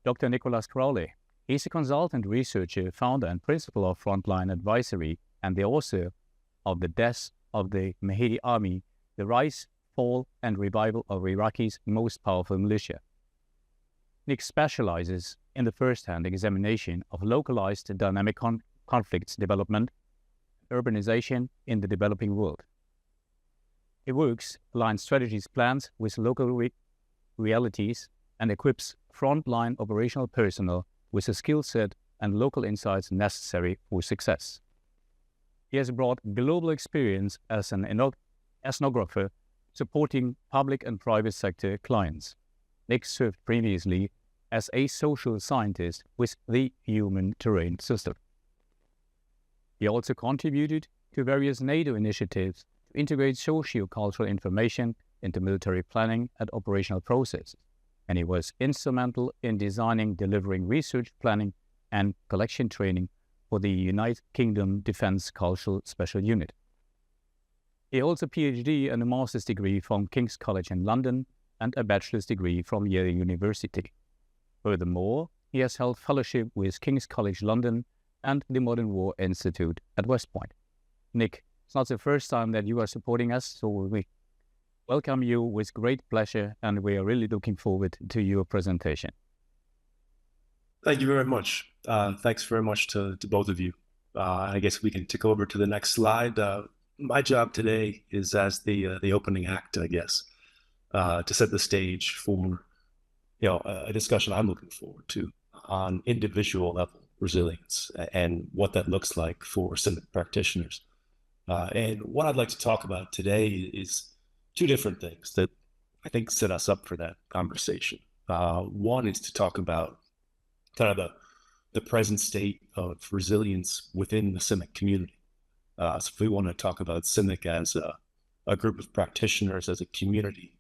Dr. Nicholas Krohley. He's a consultant researcher, founder and principal of Frontline Advisory, and the author of The Death of the Mahdi Army, The Rise, Fall, and Revival of Iraqi's Most Powerful Militia. Nick specializes in the first-hand examination of localized dynamic conflicts development, urbanization in the developing world. He works, aligns strategies plans with local realities, and equips frontline operational personnel with the skill set and local insights necessary for success. He has brought global experience as an ethnographer supporting public and private sector clients. Nick served previously as a social scientist with the Human Terrain System. He also contributed to various NATO initiatives to integrate socio-cultural information into military planning and operational processes, and he was instrumental in designing, delivering research planning and collection training for the United Kingdom Defence Cultural Special Unit. He holds a PhD and a master's degree from King's College in London and a bachelor's degree from Yale University. Furthermore, he has held fellowship with King's College London and the Modern War Institute at West Point. Nick, it's not the first time that you are supporting us, so we welcome you with great pleasure, and we are really looking forward to your presentation. Thank you very much. Thanks very much to both of you. I guess we can tick over to the next slide. My job today is as the opening act, I guess, to set the stage for a discussion I'm looking forward to on individual level resilience and what that looks like for CIMIC practitioners. And what I'd like to talk about today is two different things that I think set us up for that conversation. One is to talk about kind of the present state of resilience within the CIMIC community. So if we want to talk about CIMIC as a group of practitioners, as a community,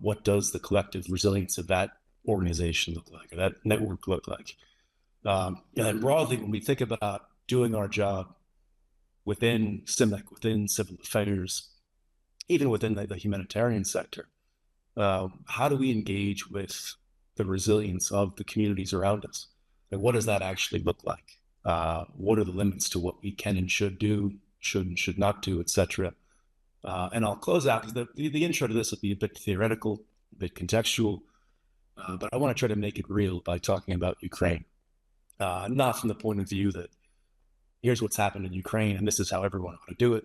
what does the collective resilience of that organization look like, or that network look like? And broadly, when we think about doing our job within CIMIC, within civil affairs, even within the humanitarian sector, how do we engage with the resilience of the communities around us? And what does that actually look like? What are the limits to what we can and should do, should and should not do, etc.? And I'll close out, because the intro to this will be a bit theoretical, a bit contextual, but I want to try to make it real by talking about Ukraine. Not from the point of view that here's what's happened in Ukraine and this is how everyone ought to do it,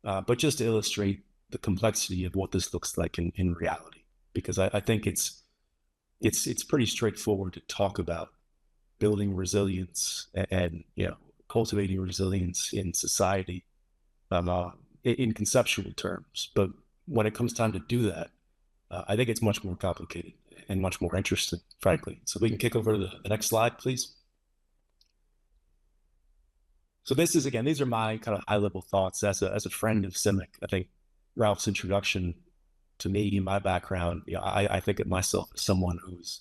but just to illustrate the complexity of what this looks like in reality. Because I think it's pretty straightforward to talk about building resilience and cultivating resilience in society in conceptual terms. But when it comes time to do that, I think it's much more complicated and much more interesting, frankly. So we can kick over to the next slide, please. So this is, again, these are my kind of high-level thoughts as a friend of CIMIC. I think Ralph's introduction to me, my background, I think of myself as someone who's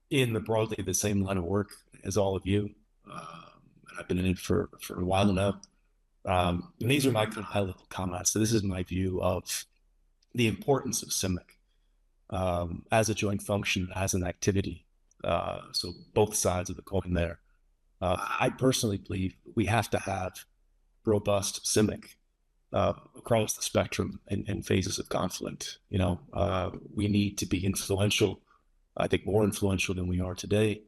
in broadly the same line of work as all of you. And I've been in it for a while now. And these are my kind of high-level comments. So this is my view of the importance of CIMIC as a joint function, as an activity. So both sides of the coin there. I personally believe we have to have robust CIMIC across the spectrum and phases of conflict. We need to be influential, I think more influential than we are today.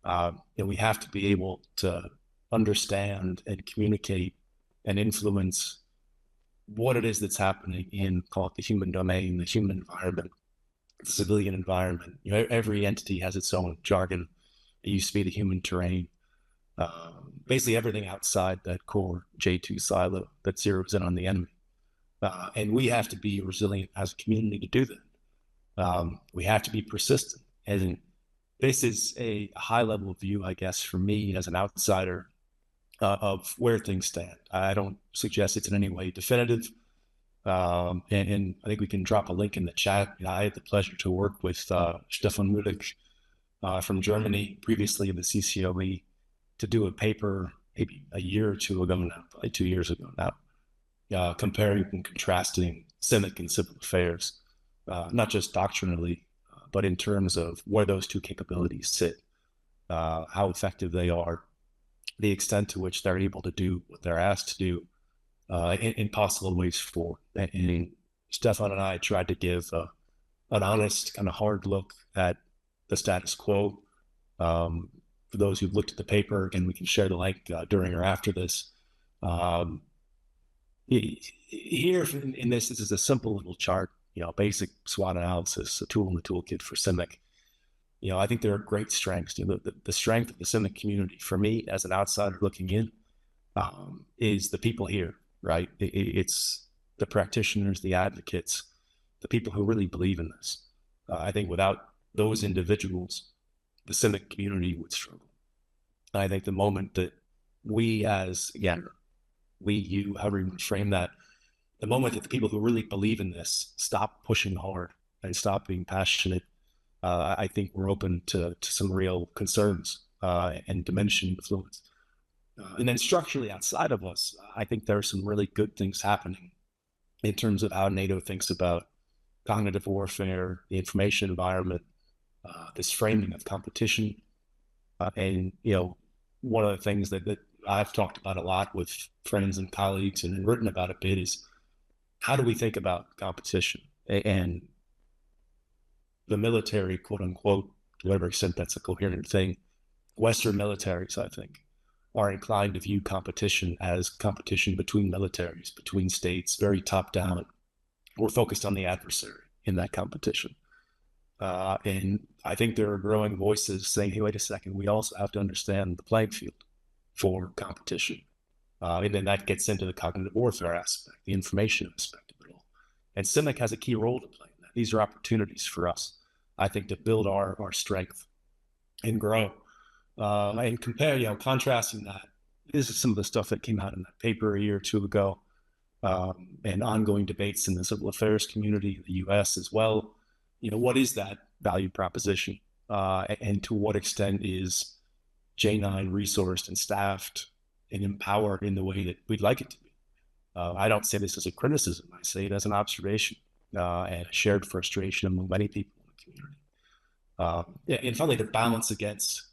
And we have to be able to understand and communicate and influence what it is that's happening in, call it the human domain, the human environment, the civilian environment. Every entity has its own jargon. It used to be the human terrain. Basically everything outside that core J2 silo that zeroes in on the enemy. And we have to be resilient as a community to do that. We have to be persistent. And this is a high-level view, I guess, for me as an outsider of where things stand. I don't suggest it's in any way definitive. And I think we can drop a link in the chat. I had the pleasure to work with Stefan Mülich from Germany, previously in the CCOE, to do a paper maybe a year or two ago now, probably 2 years ago now, comparing and contrasting CIMIC and civil affairs, not just doctrinally, but in terms of where those two capabilities sit how effective they are, the extent to which they're able to do what they're asked to do in possible ways forward. And Stefan and I tried to give an honest, kind of hard look at the status quo. For those who've looked at the paper, again, we can share the link during or after this. Um, Here in this is a simple little chart, basic SWOT analysis, a tool in the toolkit for CIMIC. I think there are great strengths. The strength of the CIMIC community, for me as an outsider looking in, is the people here, right? It's the practitioners, the advocates, the people who really believe in this. I think without those individuals, the CIMIC community would struggle. And I think the moment that we as, again, you, however you frame that, the moment that the people who really believe in this stop pushing hard and stop being passionate, I think we're open to some real concerns and diminishing influence. And then structurally outside of us, I think there are some really good things happening in terms of how NATO thinks about cognitive warfare, the information environment, this framing of competition. And, one of the things that I've talked about a lot with friends and colleagues and written about a bit is how do we think about competition and the military, quote unquote, to whatever extent that's a coherent thing. Western militaries, I think, are inclined to view competition as competition between militaries, between states, very top down. We're focused on the adversary in that competition. And I think there are growing voices saying, hey, wait a second, we also have to understand the playing field for competition. And then that gets into the cognitive warfare aspect, the information aspect of it all. And CIMIC has a key role to play in that. These are opportunities for us, I think, to build our strength and grow. And compare, contrasting that, this is some of the stuff that came out in that paper a year or two ago, and ongoing debates in the civil affairs community, the US as well. What is that value proposition? And to what extent is J9 resourced and staffed and empowered in the way that we'd like it to be? I don't say this as a criticism. I say it as an observation and a shared frustration among many people in the community. And finally, the balance against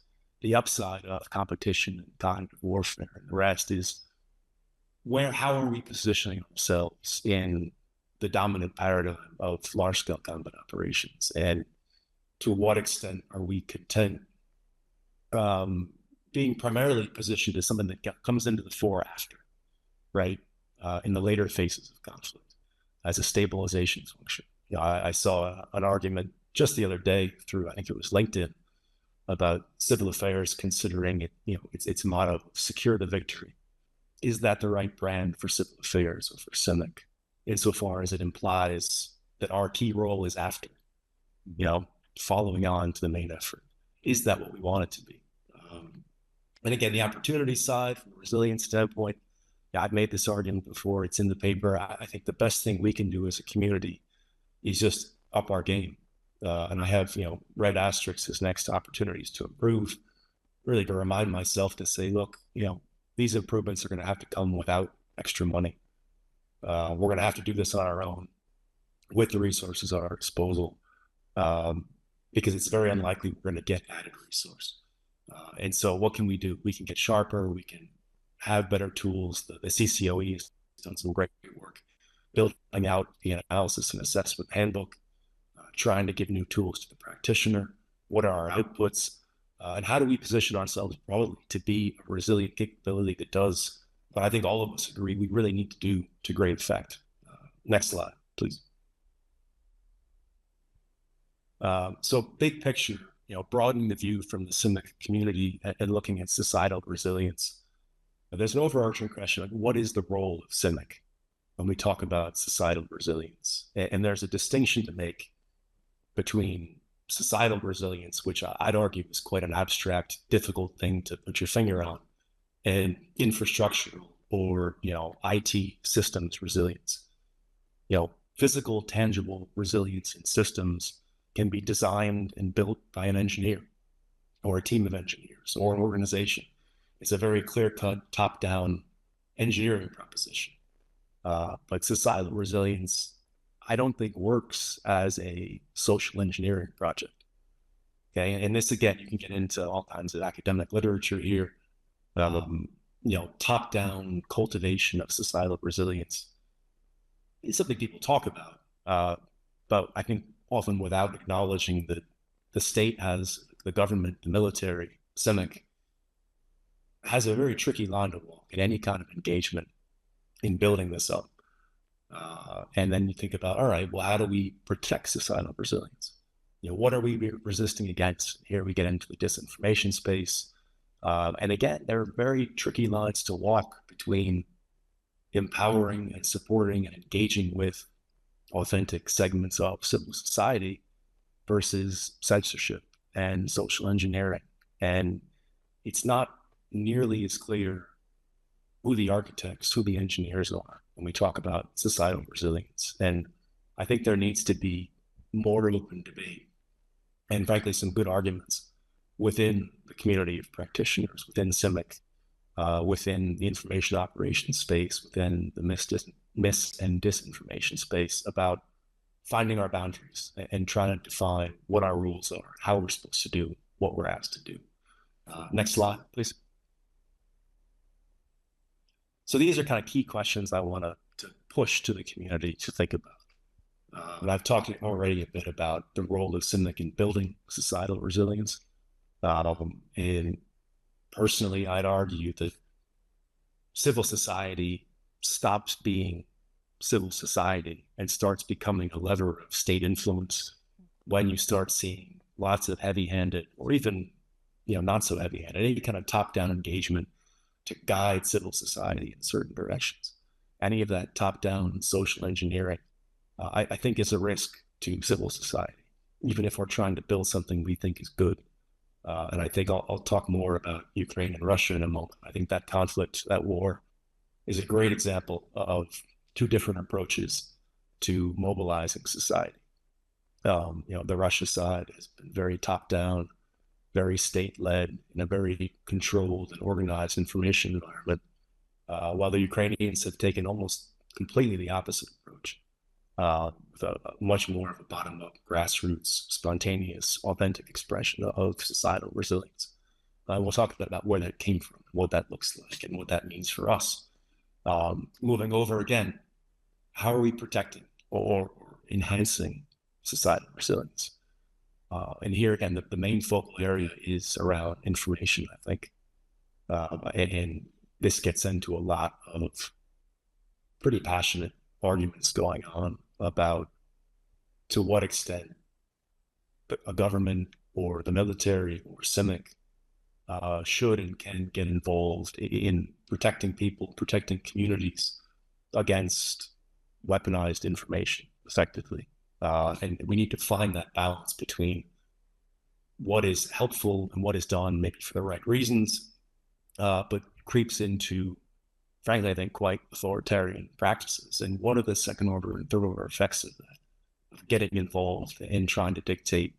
the upside of competition and cognitive warfare and the rest is how are we positioning ourselves in the dominant paradigm of large-scale combat operations, and to what extent are we content being primarily positioned as something that comes into the fore after, right, in the later phases of conflict as a stabilization function. I saw an argument just the other day through, I think it was LinkedIn, about civil affairs considering it, its motto, secure the victory. Is that the right brand for civil affairs or for CIMIC, insofar as it implies that our key role is after, following on to the main effort? Is that what we want it to be? And again, the opportunity side, from a resilience standpoint, I've made this argument before, it's in the paper. I think the best thing we can do as a community is just up our game. And I have, red asterisks as next to opportunities to improve, really to remind myself to say, look, these improvements are going to have to come without extra money. We're going to have to do this on our own with the resources at our disposal, because it's very unlikely we're going to get added resource. And so what can we do? We can get sharper. We can have better tools. The CCOE has done some great work building out the analysis and assessment handbook, trying to give new tools to the practitioner. What are our outputs? And how do we position ourselves broadly to be a resilient capability that does what I think all of us agree we really need to do to great effect? Next slide, please. So big picture, broadening the view from the CIMIC community and looking at societal resilience. There's an overarching question, what is the role of CIMIC when we talk about societal resilience? And there's a distinction to make between societal resilience, which I'd argue is quite an abstract, difficult thing to put your finger on, and infrastructural or, IT systems resilience. Physical, tangible resilience in systems can be designed and built by an engineer or a team of engineers or an organization. It's a very clear-cut, top-down engineering proposition. But societal resilience, I don't think, works as a social engineering project. Okay. And this, again, you can get into all kinds of academic literature here. Top-down cultivation of societal resilience is something people talk about, but I think often without acknowledging that the state has, the government, the military, CIMIC, has a very tricky line to walk in any kind of engagement in building this up. And then you think about, all right, well, how do we protect societal resilience? What are we resisting against? Here we get into the disinformation space. And again, there are very tricky lines to walk between empowering and supporting and engaging with authentic segments of civil society versus censorship and social engineering. And it's not nearly as clear who the architects, who the engineers are when we talk about societal resilience. And I think there needs to be more open debate and frankly, some good arguments within the community of practitioners, within CIMIC, within the information operations space, within the mis and disinformation space about finding our boundaries and trying to define what our rules are, how we're supposed to do what we're asked to do. Next slide, please. So these are kind of key questions I want to push to the community to think about. And I've talked already a bit about the role of CIMIC in building societal resilience. And personally, I'd argue that civil society stops being civil society and starts becoming a lever of state influence when you start seeing lots of heavy-handed, or even not so heavy-handed, any kind of top-down engagement to guide civil society in certain directions. Any of that top-down social engineering, I think, is a risk to civil society, even if we're trying to build something we think is good. And I think I'll talk more about Ukraine and Russia in a moment. I think that conflict, that war, is a great example of two different approaches to mobilizing society. The Russia side has been very top-down, very state-led, in a very controlled and organized information environment, while the Ukrainians have taken almost completely the opposite approach, with a much more of a bottom-up, grassroots, spontaneous, authentic expression of societal resilience. We'll talk a bit about where that came from, what that looks like, and what that means for us. Moving over again, how are we protecting or enhancing societal resilience? And here again, the main focal area is around information, I think. And this gets into a lot of pretty passionate arguments going on about to what extent a government or the military or CIMIC should and can get involved in protecting people, protecting communities against weaponized information effectively. And we need to find that balance between what is helpful and what is done maybe for the right reasons, but creeps into, frankly, I think, quite authoritarian practices. And what are the second order and third order effects of that? Of getting involved in trying to dictate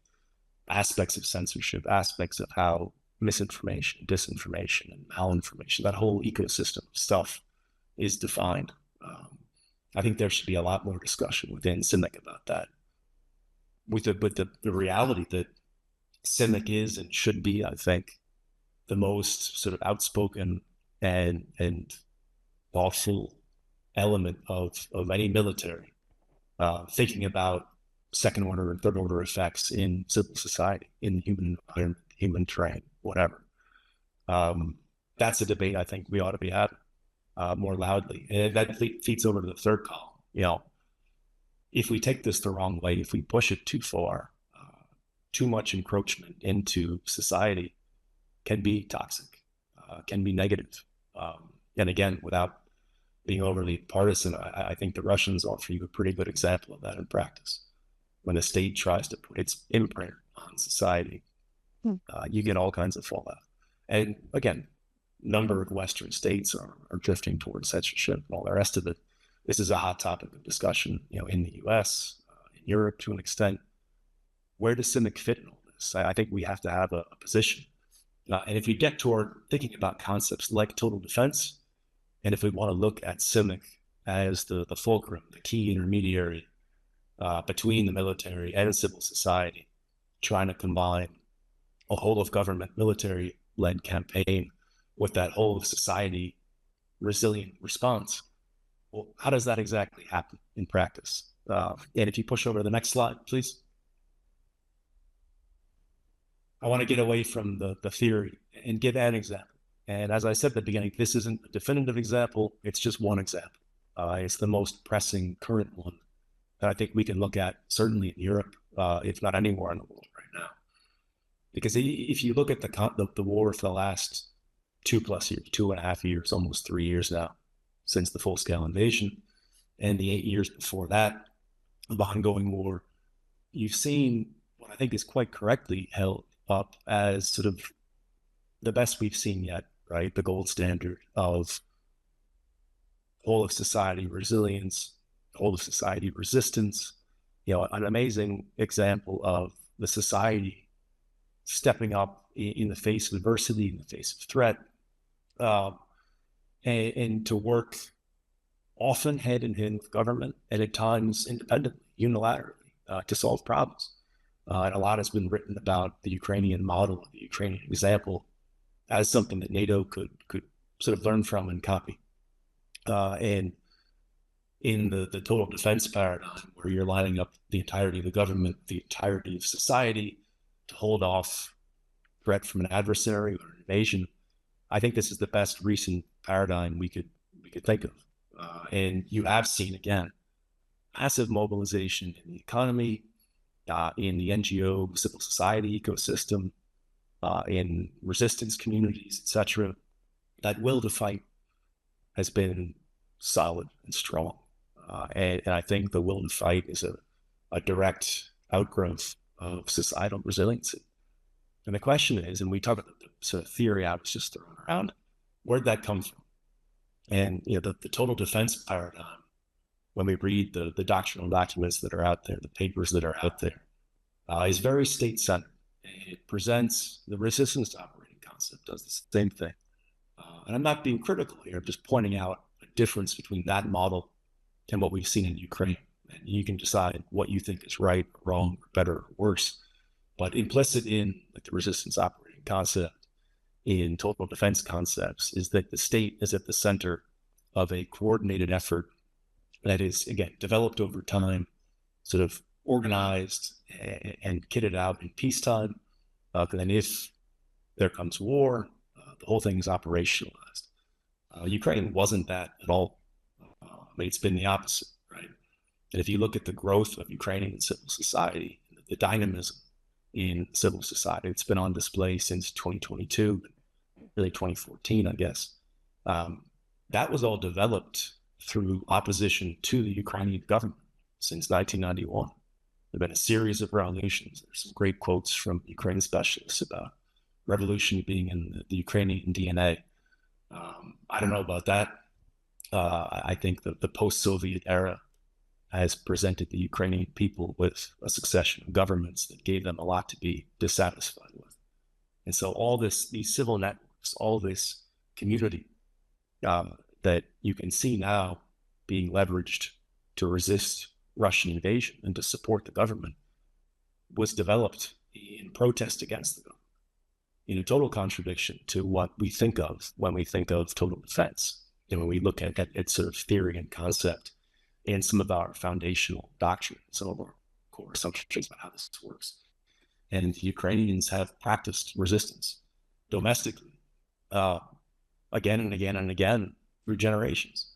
aspects of censorship, aspects of how misinformation, disinformation, and malinformation, that whole ecosystem of stuff is defined. I think there should be a lot more discussion within CIMIC about that. With the reality that CIMIC is and should be, I think, the most sort of outspoken and thoughtful element of any military, thinking about second order and third order effects in civil society, in the human environment, human terrain, whatever. That's a debate I think we ought to be having more loudly. And that feeds over to the third column. If we take this the wrong way, if we push it too far, too much encroachment into society can be toxic, can be negative. And again, without being overly partisan, I think the Russians offer you a pretty good example of that in practice. When the state tries to put its imprint on society, you get all kinds of fallout. And again, number of Western states are drifting towards censorship and all the rest of it. This is a hot topic of discussion, in the US, in Europe to an extent. Where does CIMIC fit in all this? I think we have to have a position. And if we get toward thinking about concepts like total defense, and if we want to look at CIMIC as the fulcrum, the key intermediary between the military and civil society, trying to combine a whole of government military-led campaign with that whole of society resilient response. Well, how does that exactly happen in practice? And if you push over to the next slide, please. I want to get away from the theory and give an example. And as I said at the beginning, this isn't a definitive example. It's just one example. It's the most pressing current one that I think we can look at, certainly in Europe, if not anywhere in the world right now. Because if you look at the war for the last 2+ years, 2.5 years, almost 3 years now, since the full-scale invasion, and the 8 years before that, of ongoing war, you've seen what I think is quite correctly held up as sort of the best we've seen yet, right? The gold standard of whole of society resilience, whole of society resistance, an amazing example of the society stepping up in the face of adversity, in the face of threat, and to work often hand in hand with government and at times independently, unilaterally, to solve problems. And a lot has been written about the Ukrainian model, the Ukrainian example, as something that NATO could sort of learn from and copy. And in the total defense paradigm, where you're lining up the entirety of the government, the entirety of society to hold off threat from an adversary or an invasion, I think this is the best recent paradigm we could think of. And you have seen, again, massive mobilization in the economy, in the NGO, civil society ecosystem, in resistance communities, etc. That will to fight has been solid and strong. And I think the will to fight is a direct outgrowth of societal resiliency. And the question is, and we talk about the sort of theory I was just throwing around, where'd that come from? And the total defense paradigm, when we read the doctrinal documents that are out there, the papers that are out there, is very state-centered. It presents the resistance operating concept, does the same thing. And I'm not being critical here, I'm just pointing out a difference between that model and what we've seen in Ukraine. And you can decide what you think is right, or wrong, or better, or worse. But implicit in the resistance operating concept, in total defense concepts, is that the state is at the center of a coordinated effort that is, again, developed over time, sort of organized and kitted out in peacetime. Then if there comes war, the whole thing is operationalized. Ukraine wasn't that at all. It's been the opposite, right? And if you look at the growth of Ukrainian civil society, the dynamism in civil society, it's been on display since 2022, really 2014, I guess. That was all developed through opposition to the Ukrainian government since 1991. There have been a series of revolutions. There's some great quotes from Ukrainian specialists about revolution being in the Ukrainian DNA. I don't know about that. I think that the post-Soviet era has presented the Ukrainian people with a succession of governments that gave them a lot to be dissatisfied with. And so all these civil networks, all this community that you can see now being leveraged to resist Russian invasion and to support the government was developed in protest against the government, in a total contradiction to what we think of when we think of total defense. And when we look at sort of theory and concept and some of our foundational doctrine, some of our core assumptions about how this works. And the Ukrainians have practiced resistance domestically, again and again and again through generations.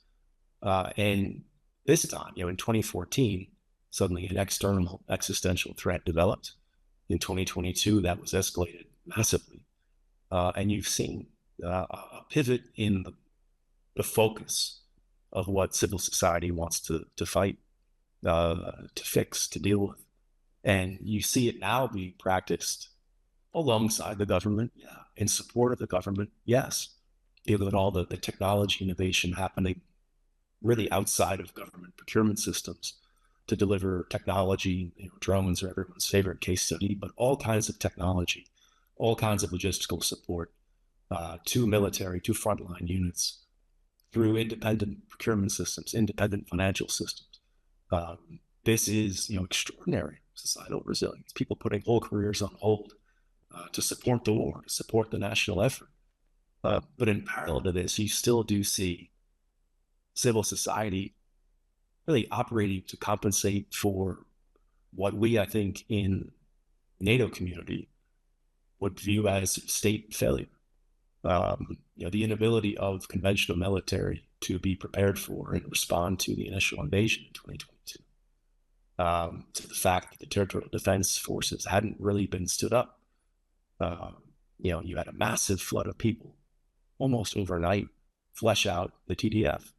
And this time, in 2014, suddenly an external existential threat developed. In 2022, that was escalated massively. And you've seen a pivot in the focus of what civil society wants to fight, to fix, to deal with. And you see it now being practiced alongside the government, in support of the government, yes. You look at all the technology innovation happening really outside of government procurement systems to deliver technology. Drones are everyone's favorite case study, but all kinds of technology, all kinds of logistical support to military, to frontline units, through independent procurement systems, independent financial systems. This is, extraordinary societal resilience. People putting whole careers on hold to support the war, to support the national effort. But in parallel to this, you still do see civil society really operating to compensate for what we, I think, in NATO community would view as state failure. The inability of conventional military to be prepared for and respond to the initial invasion in 2022. To the fact that the territorial defense forces hadn't really been stood up. You had a massive flood of people almost overnight flesh out the TDF.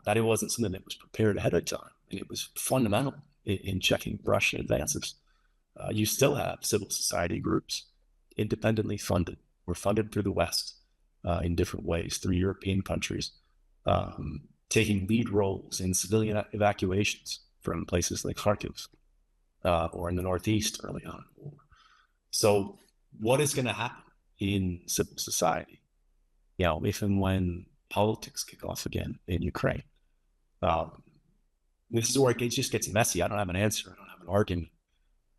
That it wasn't something that was prepared ahead of time, and it was fundamental in checking Russian advances. You still have civil society groups, independently funded, or funded through the West in different ways, through European countries, taking lead roles in civilian evacuations from places like Kharkiv or in the Northeast early on. So what is going to happen in civil society, if and when politics kick off again in Ukraine? This is where it just gets messy. I don't have an answer. I don't have an argument.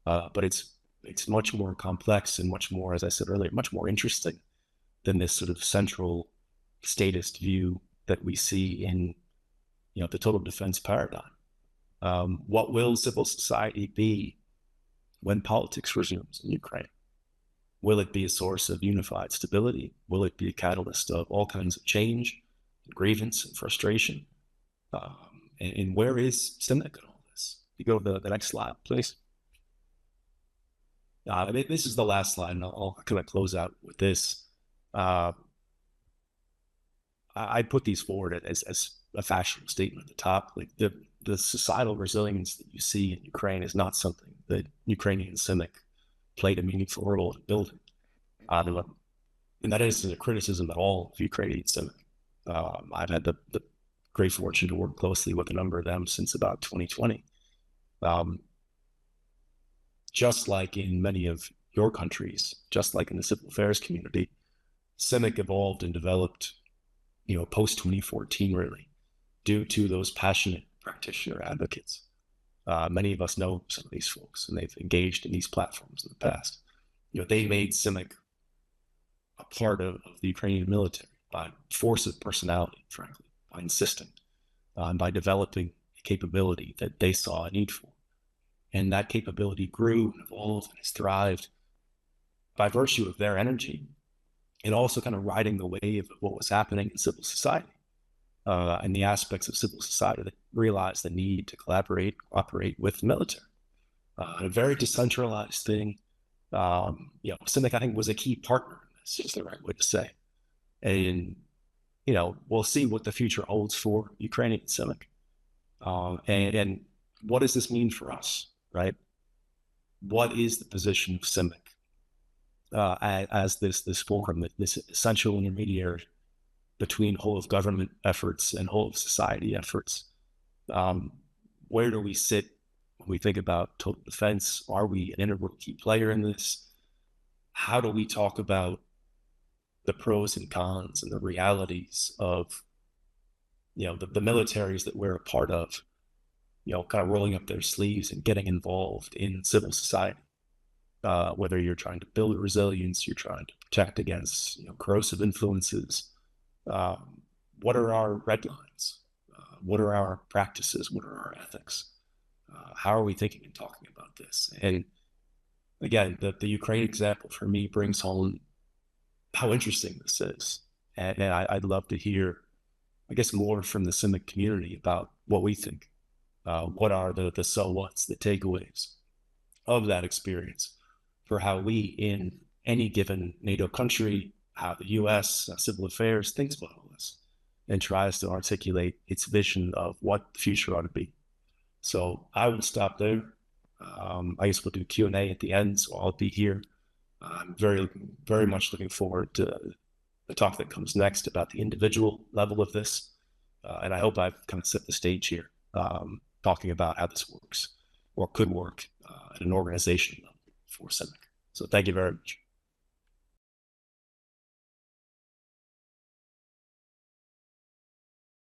But it's much more complex and much more, as I said earlier, much more interesting than this sort of central statist view that we see in, the total defense paradigm. What will civil society be when politics resumes in Ukraine? Will it be a source of unified stability? Will it be a catalyst of all kinds of change, grievance, and frustration? And where is CIMIC in all this? You go to the next slide, please. This is the last slide, and I'll kind of close out with this. I put these forward as a factual statement at the top. Like the societal resilience that you see in Ukraine is not something that Ukrainian CIMIC played a meaningful role in building. And that isn't a criticism at all of Ukrainian CIMIC. I've had the great fortune to work closely with a number of them since about 2020. Just like in many of your countries, just like in the civil affairs community, CIMIC evolved and developed, post 2014, really, due to those passionate practitioner advocates. Many of us know some of these folks, and they've engaged in these platforms in the past. They made CIMIC a part of the Ukrainian military by force of personality, frankly, by insisting, by developing a capability that they saw a need for. And that capability grew and evolved and has thrived by virtue of their energy, and also kind of riding the wave of what was happening in civil society and the aspects of civil society that realized the need to collaborate, cooperate with the military. A very decentralized thing. CIMIC, I think, was a key partner. That's just the right way to say. And, we'll see what the future holds for Ukrainian CIMIC. And what does this mean for us, right? What is the position of CIMIC as this forum, this essential intermediary between whole of government efforts and whole of society efforts? Where do we sit when we think about total defense? Are we an integral key player in this? How do we talk about the pros and cons and the realities of, the militaries that we're a part of, kind of rolling up their sleeves and getting involved in civil society? Whether you're trying to build resilience, you're trying to protect against, corrosive influences. What are our red lines? What are our practices? What are our ethics? How are we thinking and talking about this? And again, the Ukraine example for me brings home how interesting this is. And I'd love to hear, I guess, more from the CIMIC community about what we think. What are the so what's, the takeaways of that experience for how we in any given NATO country, how the U.S. Civil affairs thinks about all this and tries to articulate its vision of what the future ought to be. So I will stop there. I guess we'll do Q&A at the end, so I'll be here. I'm very, very much looking forward to the talk that comes next about the individual level of this. And I hope I've kind of set the stage here, talking about how this works or could work at an organizational level for CIMIC. So thank you very much.